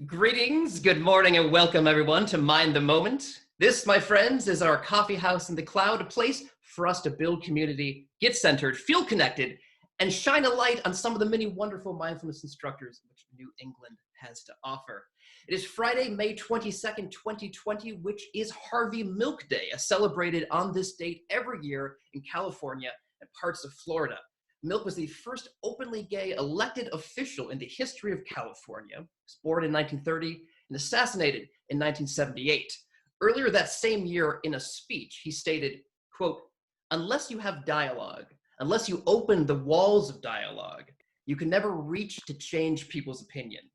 Greetings, good morning, and welcome everyone to Mind the Moment. This, my friends, is our coffee house in the cloud, a place for us to build community, get centered, feel connected, and shine a light on some of the many wonderful mindfulness instructors which New England has to offer. It is Friday, May 22nd, 2020, which is Harvey Milk Day, celebrated on this date every year in California and parts of Florida. Milk was the first openly gay elected official in the history of California. He was born in 1930 and assassinated in 1978. Earlier that same year, in a speech, he stated, quote, "Unless you have dialogue, unless you open the walls of dialogue, you can never reach to change people's opinion.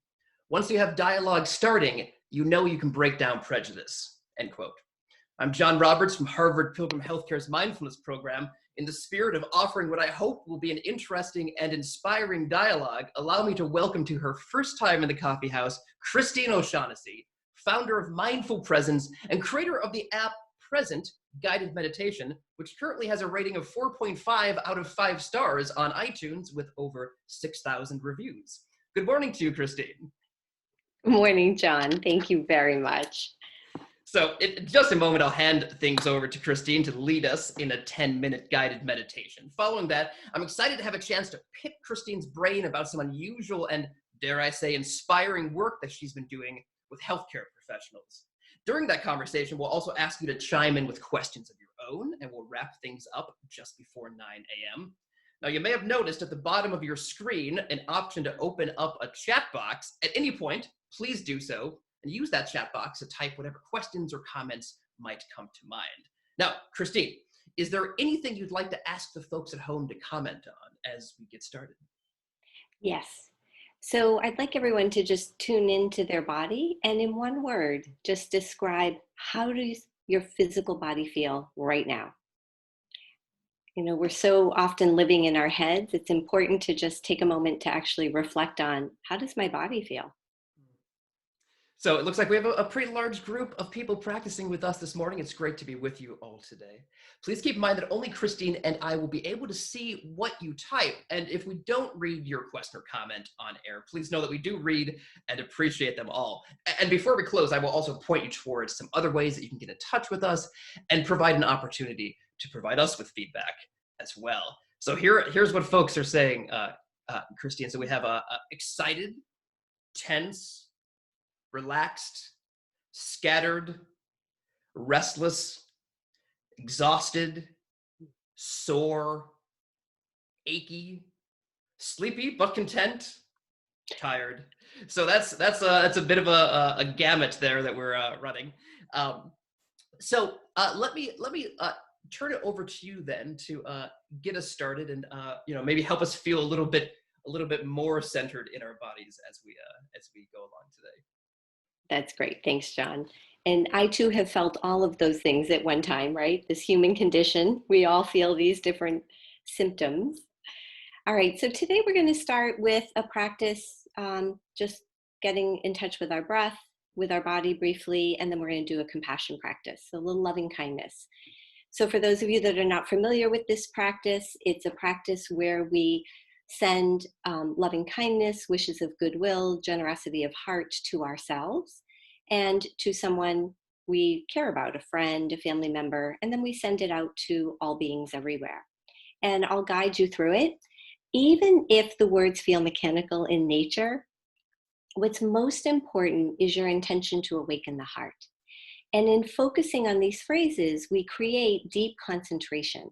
Once you have dialogue starting, you know you can break down prejudice," end quote. I'm John Roberts from Harvard Pilgrim Health Care's Mindfulness program. In the spirit of offering what I hope will be an interesting and inspiring dialogue, allow me to welcome to her first time in the coffee house, Christine O'Shaughnessy, founder of Mindful Presence and creator of the app Present Guided Meditation, which currently has a rating of 4.5 out of 5 stars on iTunes with over 6,000 reviews. Good morning to you, Christine. Morning, John. Thank you very much. So in just a moment, I'll hand things over to Christine to lead us in a 10-minute guided meditation. Following that, I'm excited to have a chance to pick Christine's brain about some unusual and, dare I say, inspiring work that she's been doing with healthcare professionals. During that conversation, we'll also ask you to chime in with questions of your own, and we'll wrap things up just before 9 a.m. Now, you may have noticed at the bottom of your screen an option to open up a chat box. At any point, please do so, and use that chat box to type whatever questions or comments might come to mind. Now, Christine, is there anything you'd like to ask the folks at home to comment on as we get started? Yes. So I'd like everyone to just tune into their body and in one word, just describe how does your physical body feel right now? You know, we're so often living in our heads. It's important to just take a moment to actually reflect on how does my body feel? So it looks like we have a pretty large group of people practicing with us this morning. It's great to be with you all today. Please keep in mind that only Christine and I will be able to see what you type. And if we don't read your question or comment on air, please know that we do read and appreciate them all. And before we close, I will also point you towards some other ways that you can get in touch with us and provide an opportunity to provide us with feedback as well. So here's what folks are saying, Christine. So we have excited, tense, relaxed, scattered, restless, exhausted, sore, achy, sleepy but content, tired. So that's a bit of a gamut there that we're running. So let me turn it over to you then to get us started and maybe help us feel a little bit more centered in our bodies as we go along today. That's great. Thanks, John. And I too have felt all of those things at one time, right? This human condition. We all feel these different symptoms. All right, so today we're going to start with a practice, just getting in touch with our breath, with our body briefly, and then we're going to do a compassion practice, so a little loving kindness. So for those of you that are not familiar with this practice, it's a practice where we send loving kindness, wishes of goodwill, generosity of heart to ourselves and to someone we care about, a friend, a family member, and then we send it out to all beings everywhere. And I'll guide you through it. Even if the words feel mechanical in nature, what's most important is your intention to awaken the heart. And in focusing on these phrases, we create deep concentration.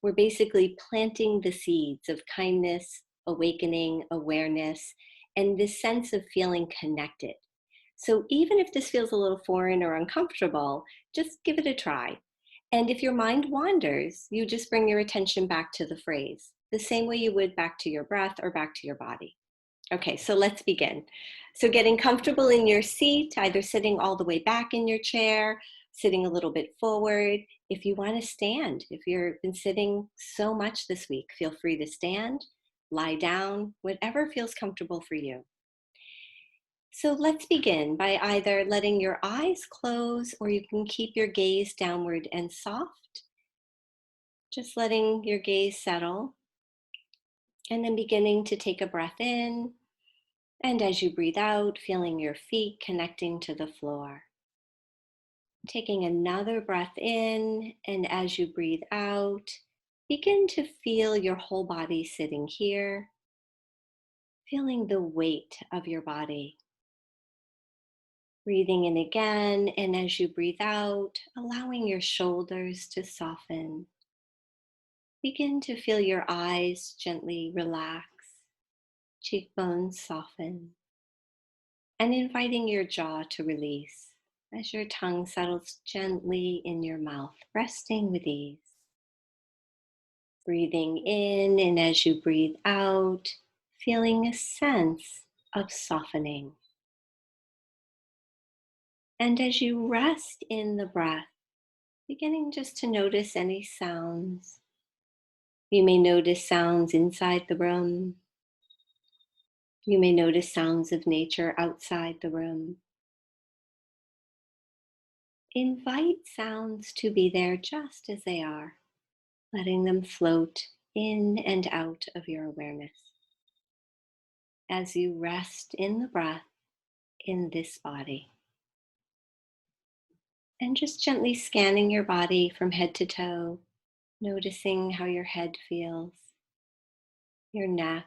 We're basically planting the seeds of kindness, awakening, awareness, and this sense of feeling connected. So even if this feels a little foreign or uncomfortable, just give it a try. And if your mind wanders, you just bring your attention back to the phrase, the same way you would back to your breath or back to your body. Okay, so let's begin. So getting comfortable in your seat, either sitting all the way back in your chair, sitting a little bit forward. If you want to stand, if you've been sitting so much this week, feel free to stand, lie down, whatever feels comfortable for you. So let's begin by either letting your eyes close or you can keep your gaze downward and soft. Just letting your gaze settle and then beginning to take a breath in And as you breathe out, feeling your feet connecting to the floor. Taking another breath in, and as you breathe out, begin to feel your whole body sitting here, feeling the weight of your body. Breathing in again, and as you breathe out, allowing your shoulders to soften. Begin to feel your eyes gently relax, cheekbones soften, and inviting your jaw to release as your tongue settles gently in your mouth, resting with ease. Breathing in, and as you breathe out, feeling a sense of softening. And as you rest in the breath, beginning just to notice any sounds. You may notice sounds inside the room. You may notice sounds of nature outside the room. Invite sounds to be there just as they are, letting them float in and out of your awareness as you rest in the breath in this body. And just gently scanning your body from head to toe, noticing how your head feels, your neck.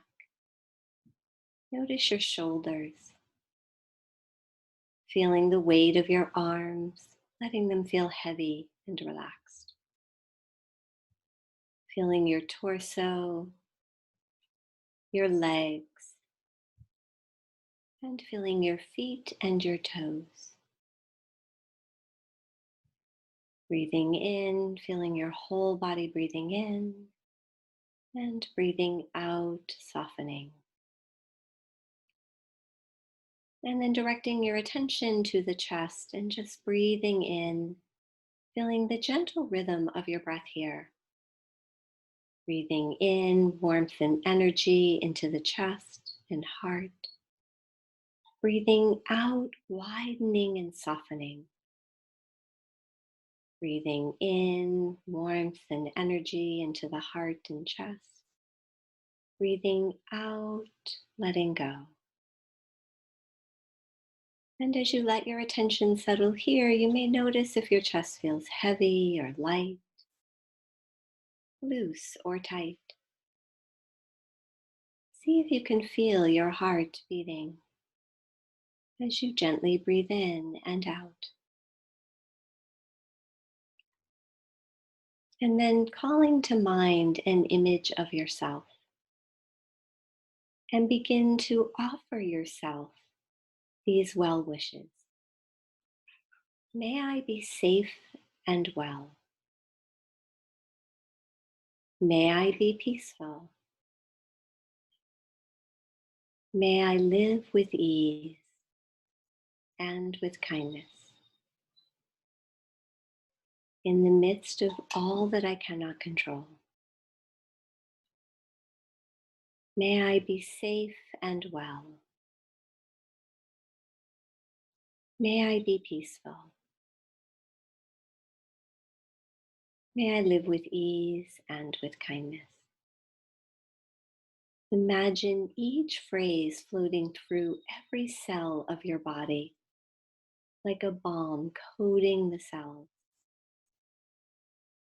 Notice your shoulders, feeling the weight of your arms, letting them feel heavy and relaxed. Feeling your torso, your legs, and feeling your feet and your toes. Breathing in, feeling your whole body breathing in, and breathing out, softening. And then directing your attention to the chest and just breathing in, feeling the gentle rhythm of your breath here. Breathing in warmth and energy into the chest and heart. Breathing out, widening and softening. Breathing in warmth and energy into the heart and chest. Breathing out, letting go. And as you let your attention settle here, you may notice if your chest feels heavy or light, loose or tight. See if you can feel your heart beating as you gently breathe in and out. And then calling to mind an image of yourself. And begin to offer yourself these well wishes. May I be safe and well. May I be peaceful. May I live with ease and with kindness. In the midst of all that I cannot control. May I be safe and well. May I be peaceful. May I live with ease and with kindness. Imagine each phrase floating through every cell of your body, like a balm coating the cells.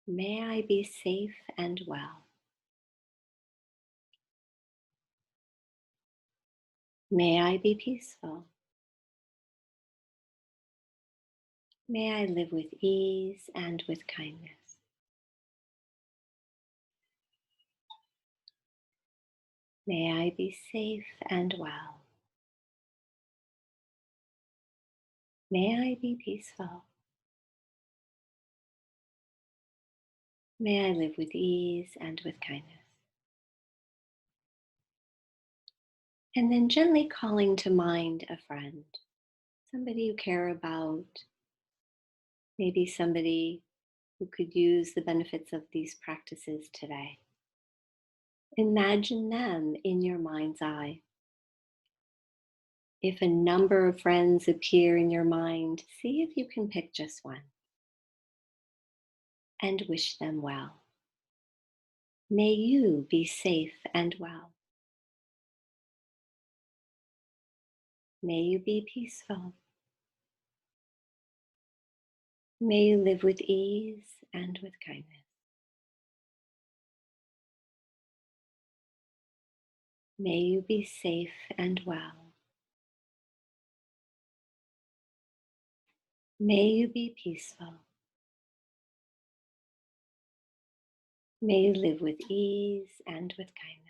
May I be safe and well. May I be peaceful. May I live with ease and with kindness. May I be safe and well. May I be peaceful. May I live with ease and with kindness. And then gently calling to mind a friend, somebody you care about, maybe somebody who could use the benefits of these practices today. Imagine them in your mind's eye. If a number of friends appear in your mind, see if you can pick just one and wish them well. May you be safe and well. May you be peaceful. May you live with ease and with kindness. May you be safe and well. May you be peaceful. May you live with ease and with kindness.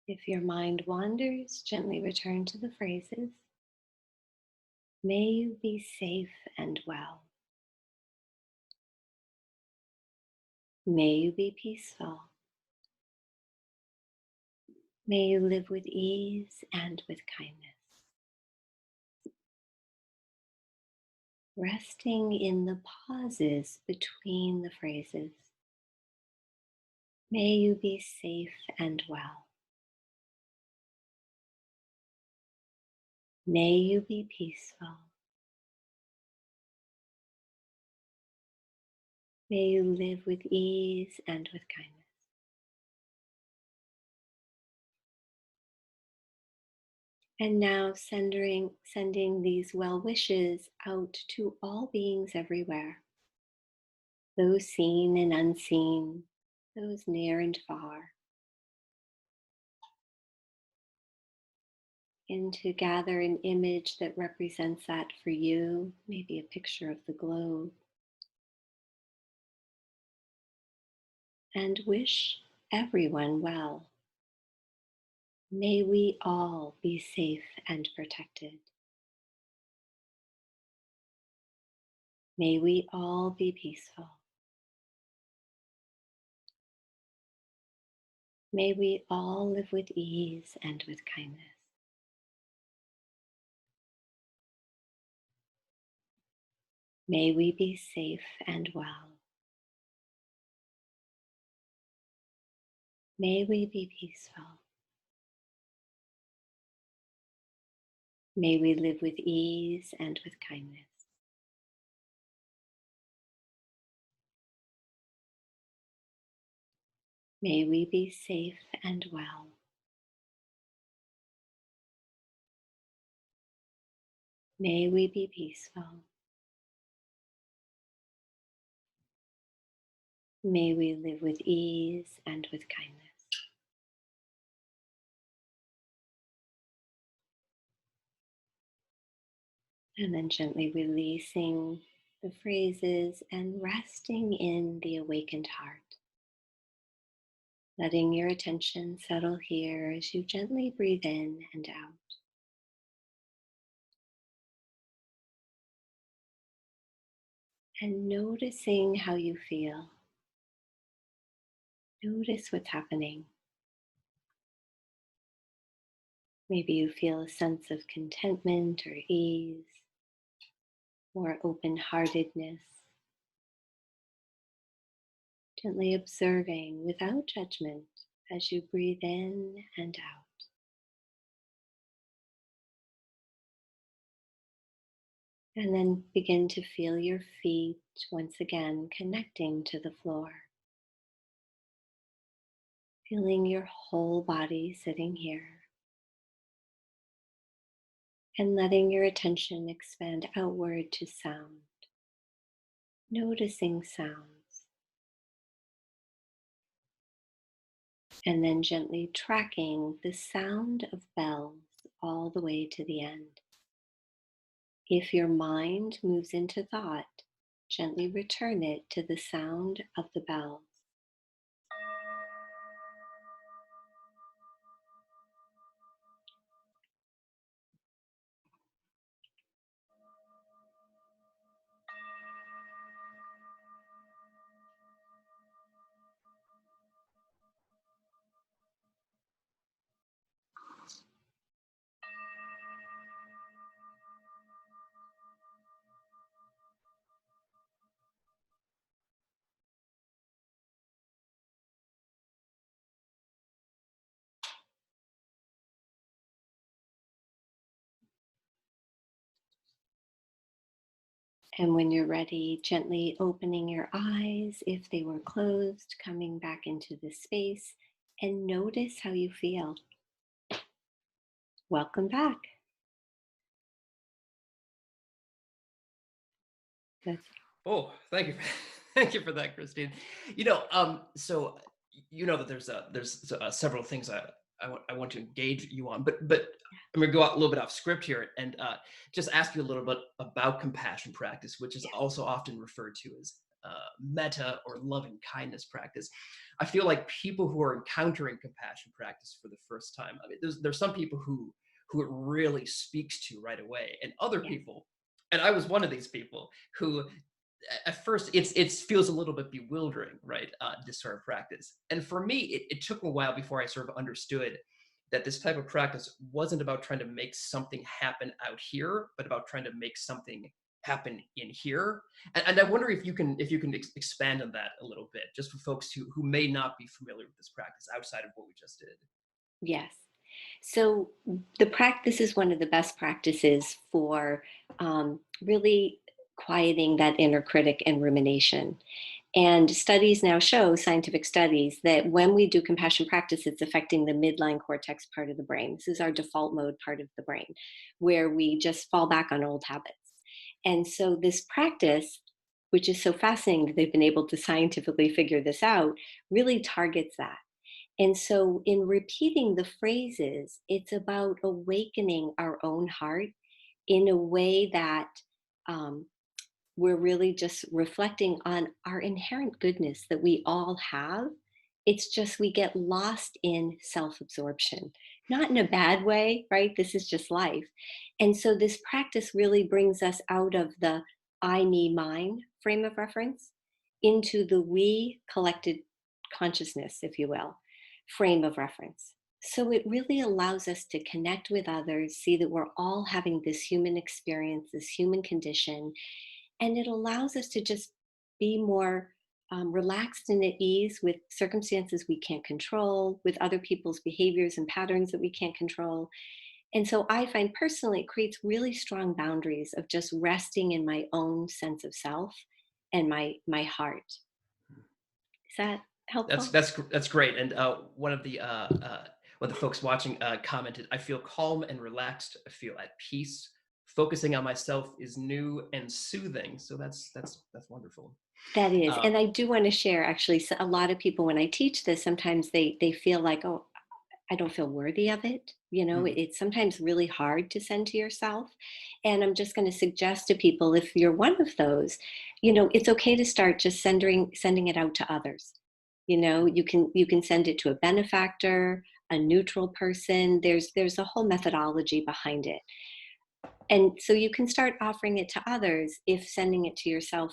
If your mind wanders, gently return to the phrases. May you be safe and well. May you be peaceful. May you live with ease and with kindness. Resting in the pauses between the phrases. May you be safe and well. May you be peaceful. May you live with ease and with kindness. And now sending these well wishes out to all beings everywhere, those seen and unseen, those near and far, and to gather an image that represents that for you, maybe a picture of the globe, and wish everyone well. May we all be safe and protected. May we all be peaceful. May we all live with ease and with kindness. May we be safe and well. May we be peaceful. May we live with ease and with kindness. May we be safe and well. May we be peaceful. May we live with ease and with kindness. And then gently releasing the phrases and resting in the awakened heart. Letting your attention settle here as you gently breathe in and out. And noticing how you feel. Notice what's happening. Maybe you feel a sense of contentment or ease, or open-heartedness. Gently observing without judgment as you breathe in and out. And then begin to feel your feet once again connecting to the floor. Feeling your whole body sitting here. And letting your attention expand outward to sound. Noticing sounds. And then gently tracking the sound of bells all the way to the end. If your mind moves into thought, gently return it to the sound of the bells. And when you're ready, gently opening your eyes if they were closed, coming back into the space, and notice how you feel. Welcome back. That's Oh, thank you. Thank you for that, Christine. So you know that there's several things I want to engage you on, but I'm gonna go out a little bit off script here and just ask you a little bit about compassion practice, which is yeah, also often referred to as metta or loving kindness practice. I feel like people who are encountering compassion practice for the first time, I mean, there's some people who it really speaks to right away, and other yeah, people, and I was one of these people who at first it feels a little bit bewildering, right? This sort of practice, and for me it took a while before I sort of understood that this type of practice wasn't about trying to make something happen out here, but about trying to make something happen in here. And I wonder if you can expand on that a little bit, just for folks who may not be familiar with this practice outside of what we just did. yes. So the practice is one of the best practices for really quieting that inner critic and rumination. And studies now show, scientific studies, that when we do compassion practice, it's affecting the midline cortex part of the brain. This is our default mode part of the brain, where we just fall back on old habits. And so this practice, which is so fascinating that they've been able to scientifically figure this out, really targets that. And so, in repeating the phrases, it's about awakening our own heart in a way that um, we're really just reflecting on our inherent goodness that we all have. It's just we get lost in self absorption, not in a bad way, right? This is just life. And so, this practice really brings us out of the I, me, mine frame of reference into the we collected consciousness, if you will, frame of reference. So it really allows us to connect with others, see that we're all having this human experience, this human condition, and it allows us to just be more relaxed and at ease with circumstances we can't control, with other people's behaviors and patterns that we can't control. And so I find personally it creates really strong boundaries of just resting in my own sense of self and my heart. Is that That's helpful? that's that's great. And one of the folks watching commented, "I feel calm and relaxed. I feel at peace. Focusing on myself is new and soothing." So that's wonderful. That is, Uh, and I do want to share actually, a lot of people when I teach this, sometimes they feel like, oh, I don't feel worthy of it. mm, It's sometimes really hard to send to yourself. And I'm just going to suggest to people, if you're one of those, it's okay to start just sending it out to others. You can send it to a benefactor, a neutral person. There's a whole methodology behind it. And so you can start offering it to others if sending it to yourself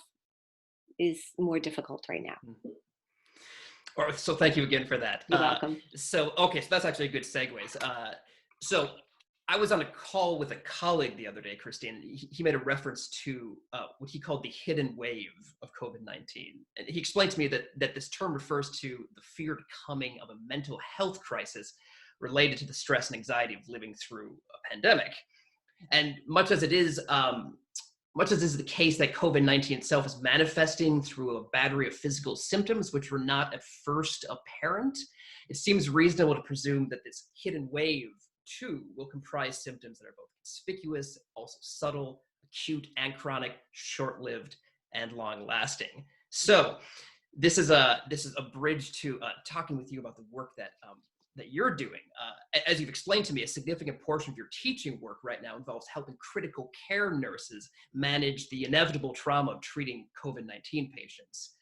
is more difficult right now. mm. So thank you again for that. You're welcome. So that's actually a good segue. So I was on a call with a colleague the other day, Christine. He made a reference to what he called the hidden wave of COVID-19. And he explained to me that this term refers to the feared coming of a mental health crisis related to the stress and anxiety of living through a pandemic. And much as is the case that COVID-19 itself is manifesting through a battery of physical symptoms, which were not at first apparent, it seems reasonable to presume that this hidden wave, too, will comprise symptoms that are both conspicuous, also subtle, acute and chronic, short-lived, and long-lasting. So this is a bridge to talking with you about the work that you're doing. As you've explained to me, a significant portion of your teaching work right now involves helping critical care nurses manage the inevitable trauma of treating COVID-19 patients.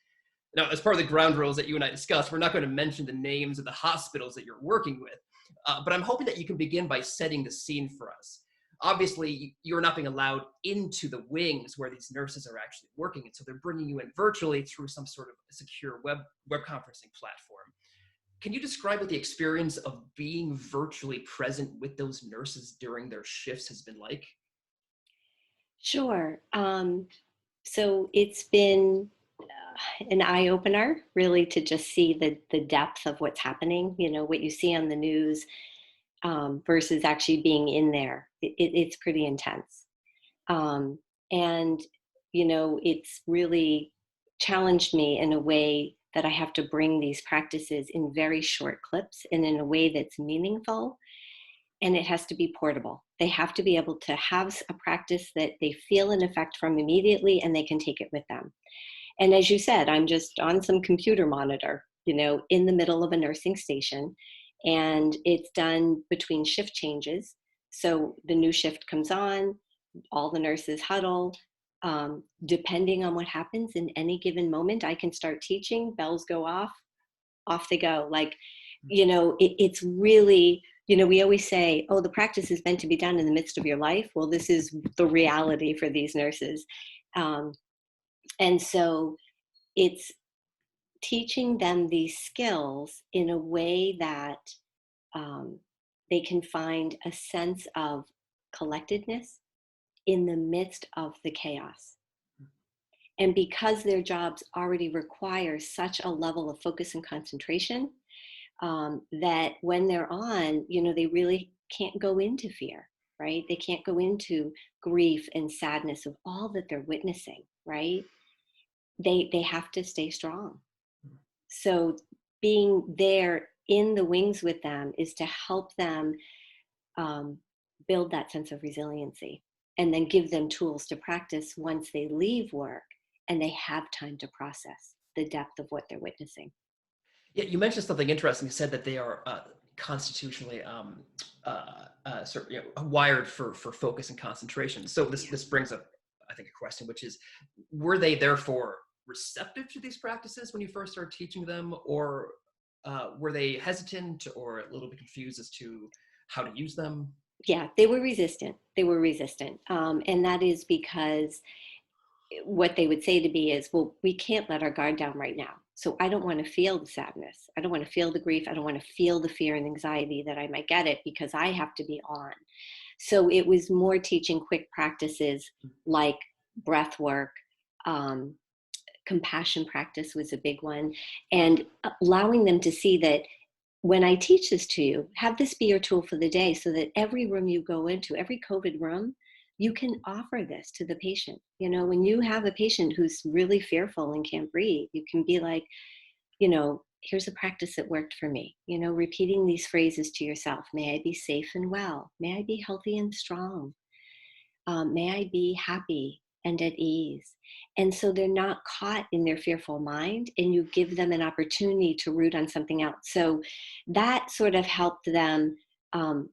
Now, as part of the ground rules that you and I discussed, we're not going to mention the names of the hospitals that you're working with, but I'm hoping that you can begin by setting the scene for us. Obviously, you're not being allowed into the wings where these nurses are actually working, and so they're bringing you in virtually through some sort of secure web conferencing platform. Can you describe what the experience of being virtually present with those nurses during their shifts has been like? Sure. So it's been an eye opener, really, to just see the depth of what's happening. What you see on the news versus actually being in there. It's pretty intense, and it's really challenged me in a way that I have to bring these practices in very short clips and in a way that's meaningful. And it has to be portable. They have to be able to have a practice that they feel an effect from immediately and they can take it with them. And as you said, I'm just on some computer monitor, in the middle of a nursing station. And it's done between shift changes. So the new shift comes on, all the nurses huddle. Depending on what happens in any given moment, I can start teaching, bells go off they go. Like, it's really, we always say, oh, the practice is meant to be done in the midst of your life. Well, this is the reality for these nurses. And so it's teaching them these skills in a way that um, they can find a sense of collectedness in the midst of the chaos. And because their jobs already require such a level of focus and concentration, that when they're on, they really can't go into fear, right? They can't go into grief and sadness of all that they're witnessing, right? They have to stay strong. So being there in the wings with them is to help them build that sense of resiliency, and then give them tools to practice once they leave work and they have time to process the depth of what they're witnessing. Yeah, you mentioned something interesting. You said that they are constitutionally sort of, wired for focus and concentration. So this brings up, I think, a question, which is, were they therefore receptive to these practices when you first started teaching them, or were they hesitant or a little bit confused as to how to use them? Yeah, they were resistant. And that is because what they would say to me is, well, we can't let our guard down right now. So I don't want to feel the sadness. I don't want to feel the grief. I don't want to feel the fear and anxiety that I might get it, because I have to be on. So it was more teaching quick practices like breath work. Compassion practice was a big one. And allowing them to see that when I teach this to you, have this be your tool for the day, so that every room you go into, every COVID room, you can offer this to the patient. When you have a patient who's really fearful and can't breathe, you can be like, here's a practice that worked for me. Repeating these phrases to yourself. May I be safe and well. May I be healthy and strong. May I be happy and at ease. And so they're not caught in their fearful mind, and you give them an opportunity to root on something else. So that sort of helped them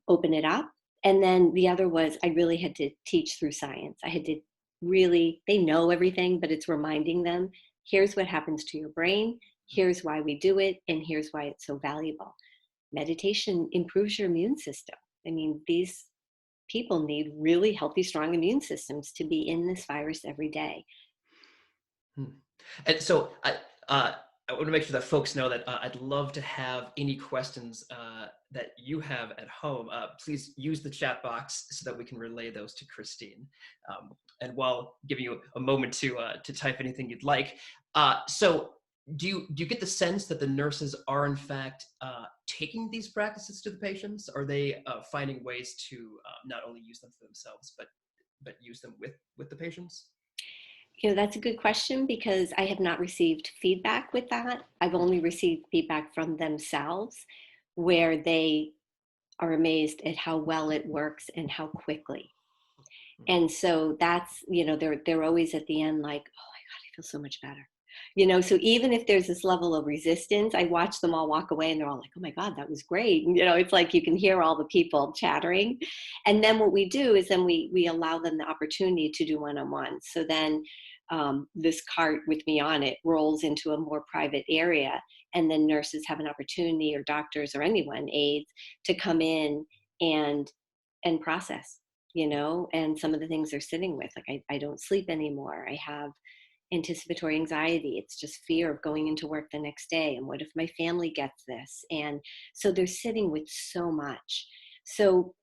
open it up. And then the other was, I really had to teach through science. I had to really, they know everything, but it's reminding them, here's what happens to your brain, here's why we do it, and here's why it's so valuable. Meditation improves your immune system. I mean, these people need really healthy, strong immune systems to be in this virus every day. Hmm. And so I want to make sure that folks know that I'd love to have any questions that you have at home. Please use the chat box so that we can relay those to Christine. And while giving you a moment to type anything you'd like. So do you get the sense that the nurses are in fact taking these practices to the patients? Are they finding ways to not only use them for themselves, but use them with the patients? That's a good question, because I have not received feedback with that. I've only received feedback from themselves, where they are amazed at how well it works and how quickly. And so that's, they're always at the end like, oh my God, I feel so much better. So even if there's this level of resistance, I watch them all walk away and they're all like, oh my God, that was great. And, it's like you can hear all the people chattering. And then what we do is then we allow them the opportunity to do one-on-one. So then this cart with me on it rolls into a more private area. And then nurses have an opportunity, or doctors or anyone, aides, to come in and process, and some of the things they're sitting with. Like, I don't sleep anymore. I have anticipatory anxiety. It's just fear of going into work the next day. And what if my family gets this? And so they're sitting with so much. So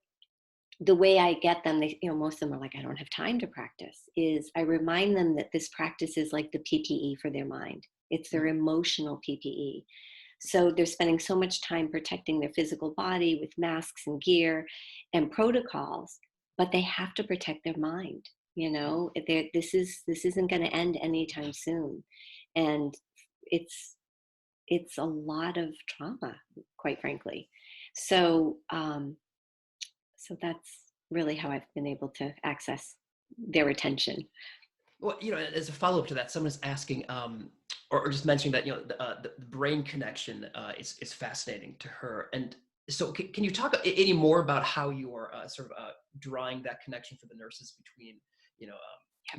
the way I get them, most of them are like, I don't have time to practice, is I remind them that this practice is like the PPE for their mind. It's their emotional PPE. So they're spending so much time protecting their physical body with masks and gear and protocols, but they have to protect their mind. This isn't going to end anytime soon. And it's it's a lot of trauma, quite frankly. So, so that's really how I've been able to access their attention. Well, as a follow-up to that, someone's asking, or just mentioning that, the brain connection is fascinating to her. And so can you talk any more about how you are sort of drawing that connection for the nurses between,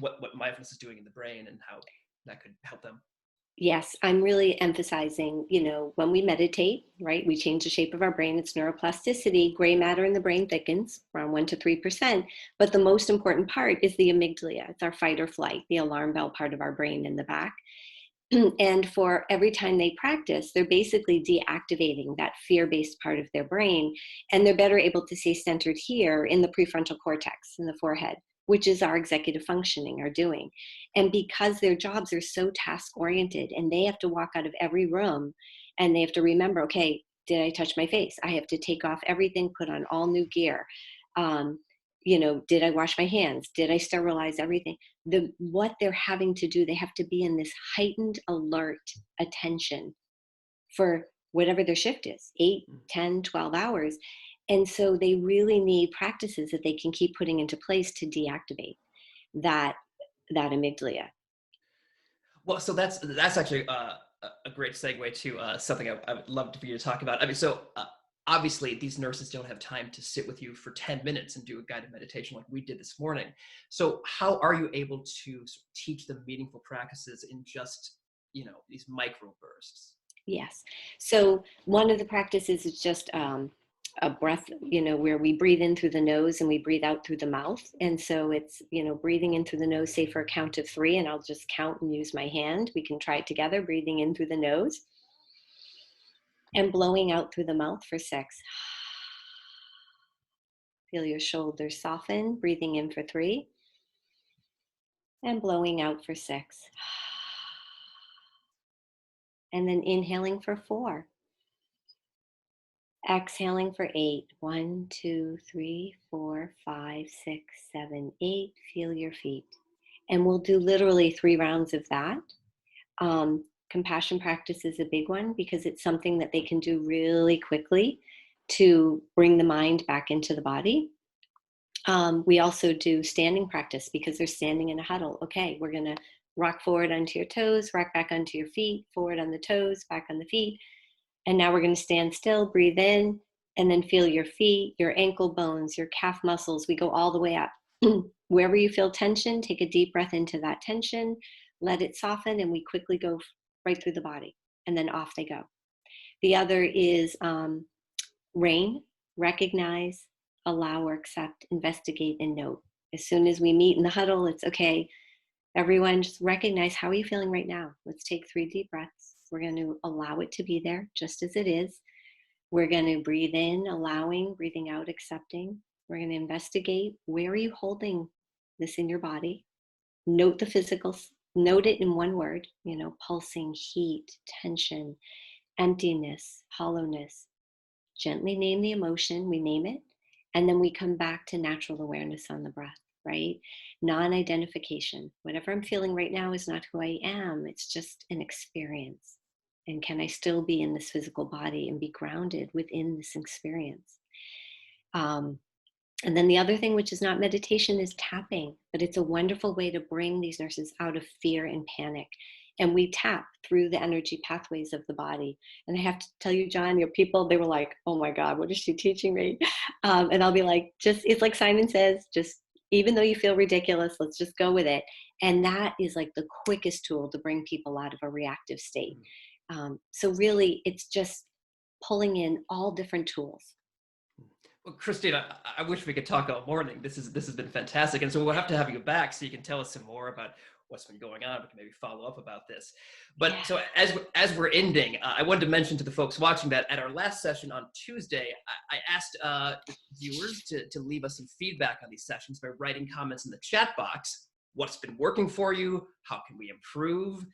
what mindfulness is doing in the brain and how that could help them? Yes, I'm really emphasizing, when we meditate, right, we change the shape of our brain. It's neuroplasticity. Gray matter in the brain thickens around 1 to 3%. But the most important part is the amygdala. It's our fight or flight, the alarm bell part of our brain in the back. And for every time they practice, they're basically deactivating that fear-based part of their brain, and they're better able to stay centered here in the prefrontal cortex in the forehead, which is our executive functioning, our doing. And because their jobs are so task-oriented and they have to walk out of every room and they have to remember, okay, did I touch my face? I have to take off everything, put on all new gear. Um, did I wash my hands? Did I sterilize everything? What they're having to do, they have to be in this heightened alert attention for whatever their shift is, 8, 10, 12 hours. And so they really need practices that they can keep putting into place to deactivate that amygdala. Well, so that's actually a great segue to something I would love for you to talk about. I mean, so obviously these nurses don't have time to sit with you for 10 minutes and do a guided meditation like we did this morning. So how are you able to sort of teach them meaningful practices in just, these micro bursts? Yes. So one of the practices is just a breath, where we breathe in through the nose and we breathe out through the mouth. And so it's, breathing in through the nose, say for a count of 3, and I'll just count and use my hand. We can try it together, breathing in through the nose and blowing out through the mouth for 6. Feel your shoulders soften, breathing in for 3 and blowing out for 6. And then inhaling for 4. Exhaling for 8. 1, 2, 3, 4, 5, 6, 7, 8. Feel your feet. And we'll do literally 3 rounds of that. Compassion practice is a big one because it's something that they can do really quickly to bring the mind back into the body. We also do standing practice because they're standing in a huddle. Okay, we're going to rock forward onto your toes, rock back onto your feet, forward on the toes, back on the feet. And now we're going to stand still, breathe in, and then feel your feet, your ankle bones, your calf muscles. We go all the way up. Wherever you feel tension, take a deep breath into that tension, let it soften, and we quickly go right through the body, and then off they go. The other is RAIN, recognize, allow or accept, investigate, and note. As soon as we meet in the huddle, it's okay. Everyone just recognize, how are you feeling right now? Let's take 3 deep breaths. We're going to allow it to be there just as it is. We're going to breathe in, allowing, breathing out, accepting. We're going to investigate, where are you holding this in your body? Note the physicals, note it in one word, pulsing, heat, tension, emptiness, hollowness. Gently name the emotion, we name it, and then we come back to natural awareness on the breath, right? Non-identification. Whatever I'm feeling right now is not who I am. It's just an experience. And can I still be in this physical body and be grounded within this experience? And then the other thing, which is not meditation, is tapping. But it's a wonderful way to bring these nurses out of fear and panic. And we tap through the energy pathways of the body. And I have to tell you, John, your people, they were like, oh my God, what is she teaching me? And I'll be like, it's like Simon says, just even though you feel ridiculous, let's just go with it. And that is like the quickest tool to bring people out of a reactive state. So really, it's just pulling in all different tools. Well, Christine, I wish we could talk all morning. This has been fantastic, and so we'll have to have you back so you can tell us some more about what's been going on. We can maybe follow up about this. But Yeah. so as we're ending, I wanted to mention to the folks watching that at our last session on Tuesday, I asked viewers to leave us some feedback on these sessions by writing comments in the chat box. What's been working for you? How can we improve?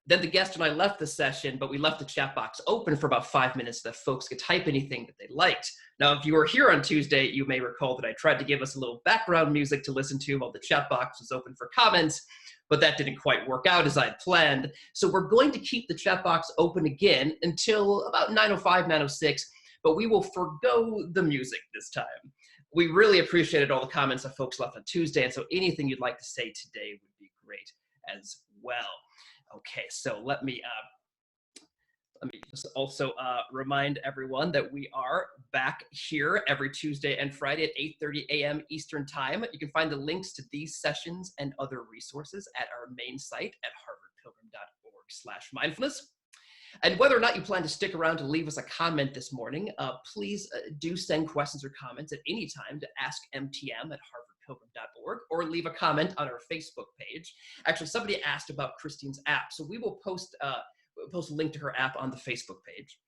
Then the guest and I left the session, but we left the chat box open for about 5 minutes so that folks could type anything that they liked. Now, if you were here on Tuesday, you may recall that I tried to give us a little background music to listen to while the chat box was open for comments, but that didn't quite work out as I had planned. So we're going to keep the chat box open again until about 9:05, 9:06, but we will forgo the music this time. We really appreciated all the comments that folks left on Tuesday, and so anything you'd like to say today would be great as well. Okay, so let me just also remind everyone that we are back here every Tuesday and Friday at 8:30 a.m. Eastern Time. You can find the links to these sessions and other resources at our main site at harvardpilgrim.org/mindfulness. And whether or not you plan to stick around to leave us a comment this morning, please do send questions or comments at any time to askmtm@harvardpilgrim.org or leave a comment on our Facebook page. Actually, somebody asked about Christine's app, so we will post a link to her app on the Facebook page.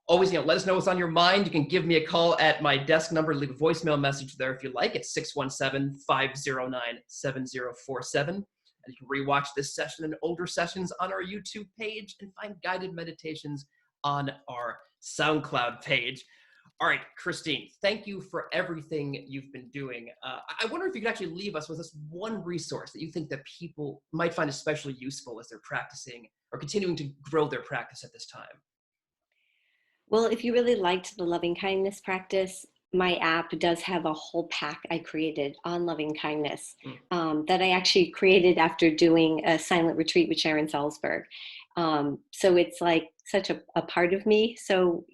Always, let us know what's on your mind. You can give me a call at my desk number, leave a voicemail message there if you like. It's 617-509-7047. And you can rewatch this session and older sessions on our YouTube page and find guided meditations on our SoundCloud page. All right, Christine, thank you for everything you've been doing. I wonder if you could actually leave us with this one resource that you think that people might find especially useful as they're practicing or continuing to grow their practice at this time. Well, if you really liked the loving kindness practice, my app does have a whole pack I created on loving kindness that I actually created after doing a silent retreat with Sharon Salzberg. So it's like such a part of me. So,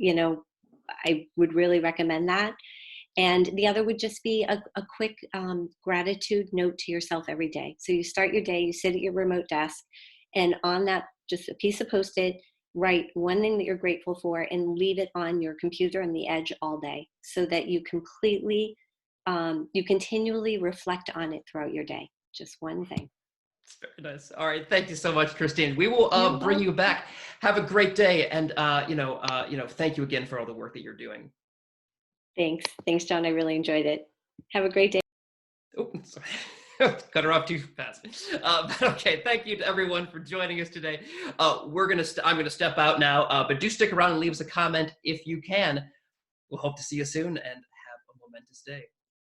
I would really recommend that. And the other would just be a quick gratitude note to yourself every day. So you start your day, you sit at your remote desk, and on that, just a piece of Post-it, write one thing that you're grateful for and leave it on your computer on the edge all day so that you continually reflect on it throughout your day. Just one thing. It's very nice. All right. Thank you so much, Christine. We will bring you back. Have a great day. And, thank you again for all the work that you're doing. Thanks. Thanks, John. I really enjoyed it. Have a great day. Oh, sorry. Cut her off too fast. But okay, thank you to everyone for joining us today. I'm going to step out now, but do stick around and leave us a comment if you can. We'll hope to see you soon and have a momentous day.